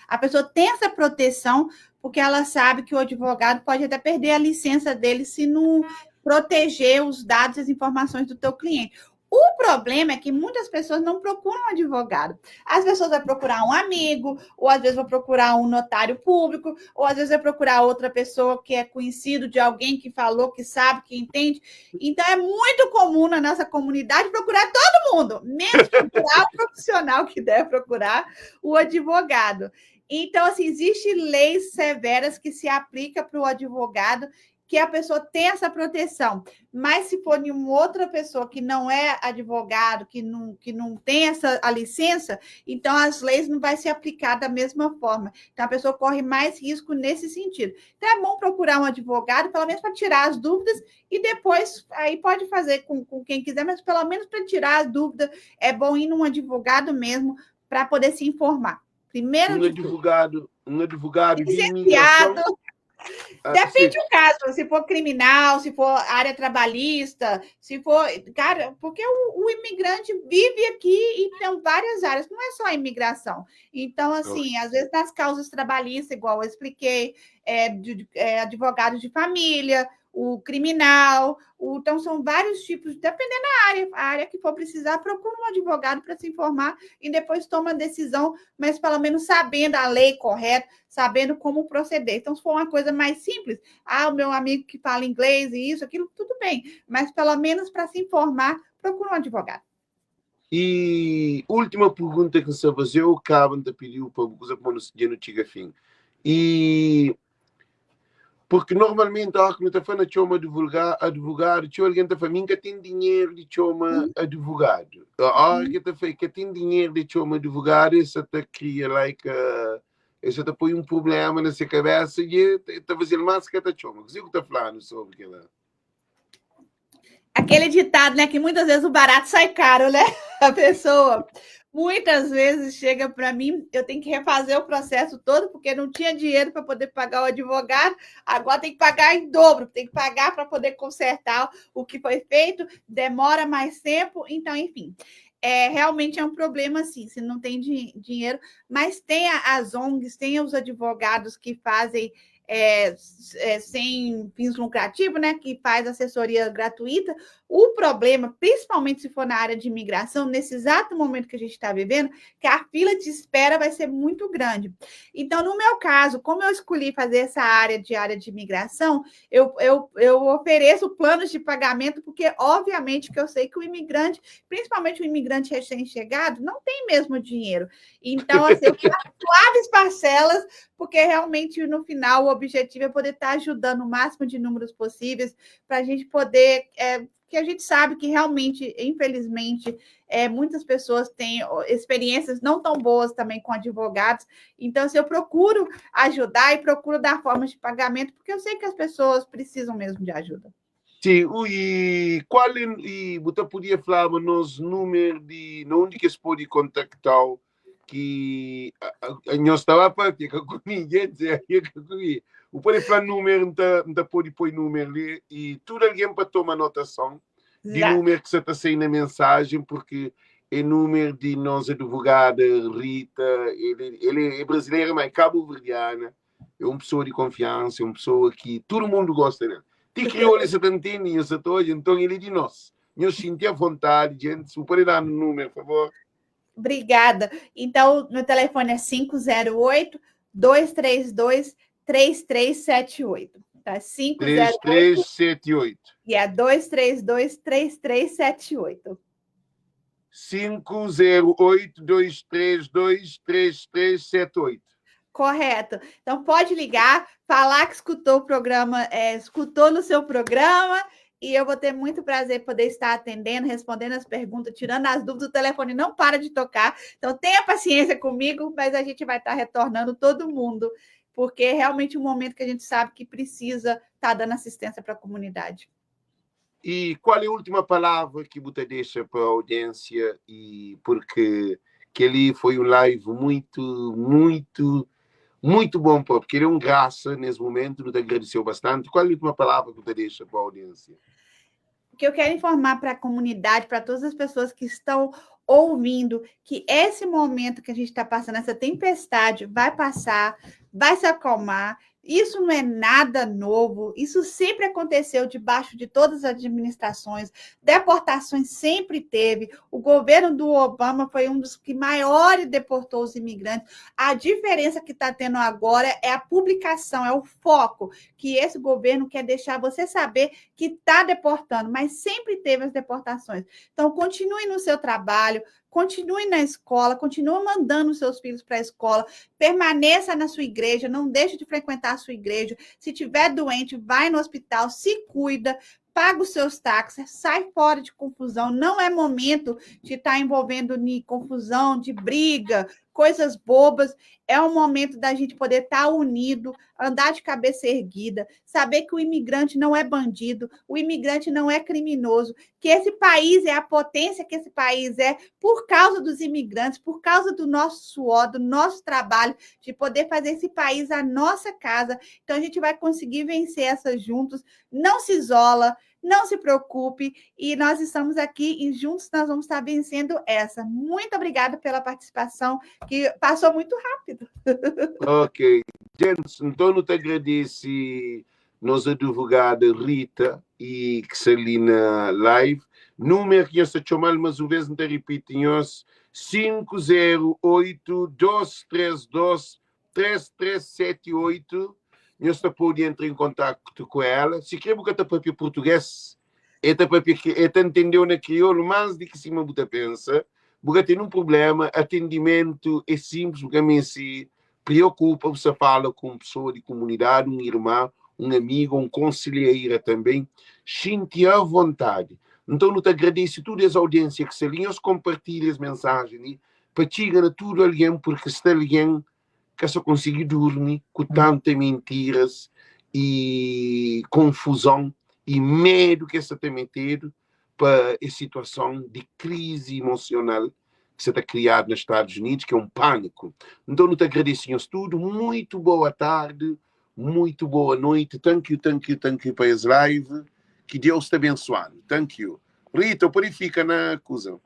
a pessoa tem essa proteção, porque ela sabe que o advogado pode até perder a licença dele se não proteger os dados e as informações do teu cliente. O problema é que muitas pessoas não procuram um advogado. As pessoas vão procurar um amigo, ou às vezes vão procurar um notário público, ou às vezes vai procurar outra pessoa que é conhecido de alguém que falou, que sabe, que entende. Então, é muito comum na nossa comunidade procurar todo mundo, menos procurar o profissional que deve procurar o advogado. Então, assim, existem leis severas que se aplicam para o advogado, que a pessoa tem essa proteção. Mas se for uma outra pessoa que não é advogado, que não tem a licença, então as leis não vão se aplicar da mesma forma. Então a pessoa corre mais risco nesse sentido. Então é bom procurar um advogado, pelo menos para tirar as dúvidas, e depois aí pode fazer com quem quiser, mas pelo menos para tirar as dúvidas, é bom ir num advogado mesmo para poder se informar. Primeiro um advogado de imigração. Depende sim. do caso, se for criminal, se for área trabalhista, se for. Cara, porque o imigrante vive aqui e tem várias áreas, não é só a imigração. Então, assim, às vezes nas causas trabalhistas, igual eu expliquei, advogados de família, o criminal, então são vários tipos, dependendo da área que for precisar, procura um advogado para se informar e depois toma a decisão, mas pelo menos sabendo a lei correta, sabendo como proceder. Então, se for uma coisa mais simples, o meu amigo que fala inglês e isso, aquilo, tudo bem, mas pelo menos para se informar, procura um advogado. E última pergunta que você fazia, o Cabo te pediu para você pôr no chega fim. E porque normalmente a que está falando chama advogado, tinha alguém que fala que tem dinheiro de chama advogado. A hora que está que tem dinheiro de chama advogado, isso até cria isso até põe um problema nessa cabeça e está fazendo mais que está chama. O que está falando sobre aquilo? Aquele ditado, né, que muitas vezes o barato sai caro, né? A pessoa muitas vezes chega para mim, eu tenho que refazer o processo todo, porque não tinha dinheiro para poder pagar o advogado, agora tem que pagar em dobro, tem que pagar para poder consertar o que foi feito, demora mais tempo, então, enfim. Realmente é um problema, assim, se não tem dinheiro, mas tem as ONGs, tem os advogados que fazem sem fins lucrativos, né, que faz assessoria gratuita. O problema, principalmente se for na área de imigração, nesse exato momento que a gente está vivendo, que a fila de espera vai ser muito grande. Então, no meu caso, como eu escolhi fazer essa área de imigração, eu ofereço planos de pagamento, porque, obviamente, que eu sei que o imigrante, principalmente o imigrante recém-chegado, não tem mesmo dinheiro. Então, assim, eu faço suaves parcelas, porque realmente, no final, o objetivo é poder estar ajudando o máximo de números possíveis para a gente poder... que a gente sabe que realmente, infelizmente, muitas pessoas têm experiências não tão boas também com advogados. Então, assim, eu procuro ajudar e procuro dar formas de pagamento, porque eu sei que as pessoas precisam mesmo de ajuda. Sim, e qual e você podia falar nos números de onde que se pode contactar que nós estava para que com ninguém o pode falar número não pode pôr número ali e tudo alguém para tomar anotação de número que você está saindo na mensagem porque é número de nossa advogada Rita, ele é brasileira mas cabo-verdiana, é uma pessoa de confiança, é uma pessoa que todo mundo gosta dele. Ti criou esse tantinho, essa toda, então ele é de nós. Nós sentimos à vontade, gente. Se pode dar um número, por favor. Obrigada. Então, meu telefone é 508-232-3378. Tá? 3378. E é 232-3378. 508-232-3378. Correto. Então, pode ligar, falar que escutou o programa, escutou no seu programa, e eu vou ter muito prazer em poder estar atendendo, respondendo as perguntas, tirando as dúvidas. O telefone não para de tocar. Então, tenha paciência comigo, mas a gente vai estar retornando todo mundo, porque é realmente um momento que a gente sabe que precisa estar dando assistência para a comunidade. E qual é a última palavra que você deixa para a audiência? E porque que ali foi um live muito bom, porque ele é um graça nesse momento, nos agradeceu bastante. Qual é a última palavra que você deixa para a audiência? O que eu quero informar para a comunidade, para todas as pessoas que estão ouvindo, que esse momento que a gente está passando, essa tempestade, vai passar, vai se acalmar. Isso não é nada novo, isso sempre aconteceu debaixo de todas as administrações, deportações sempre teve, o governo do Obama foi um dos que maiores deportou os imigrantes. A diferença que está tendo agora é a publicação, é o foco, que esse governo quer deixar você saber que está deportando, mas sempre teve as deportações. Então, continue no seu trabalho, continue na escola, continue mandando seus filhos para a escola, permaneça na sua igreja, não deixe de frequentar a sua igreja. Se estiver doente, vai no hospital, se cuida, paga os seus táxis, sai fora de confusão. Não é momento de estar envolvendo em confusão, de briga, coisas bobas. É um momento da gente poder estar unido, andar de cabeça erguida, saber que o imigrante não é bandido, o imigrante não é criminoso, que esse país é a potência que esse país é por causa dos imigrantes, por causa do nosso suor, do nosso trabalho, de poder fazer esse país a nossa casa. Então, a gente vai conseguir vencer essas juntos. Não se isola, não se preocupe, e nós estamos aqui e juntos nós vamos estar vencendo essa. Muito obrigada pela participação, que passou muito rápido. Ok. Gente, então eu te agradeço nossa advogada Rita e que está ali na live. Número que eu estou chamando, mas uma vez não te repito, 508-232-3378. Nós podemos entrar em contato com ela. Se quer que eu papel português, é entendeu na crioulo, mais do que cima você pensa. Porque tem um problema, atendimento é simples, porque a mim se preocupa, você fala com uma pessoa de comunidade, um irmão, um amigo, um conselheiro também, sinta à vontade. Então, eu te agradeço todas as audiências que se alinham, compartilhem as mensagens, para chegar a tudo alguém, porque se alguém que só conseguir dormir com tantas mentiras e confusão e medo que você tem metido para a situação de crise emocional que você está criado nos Estados Unidos, que é um pânico. Então, eu te agradeço tudo. Muito boa tarde, muito boa noite. Thank you para as live. Que Deus te abençoe. Thank you. Rita, purifica na acusa.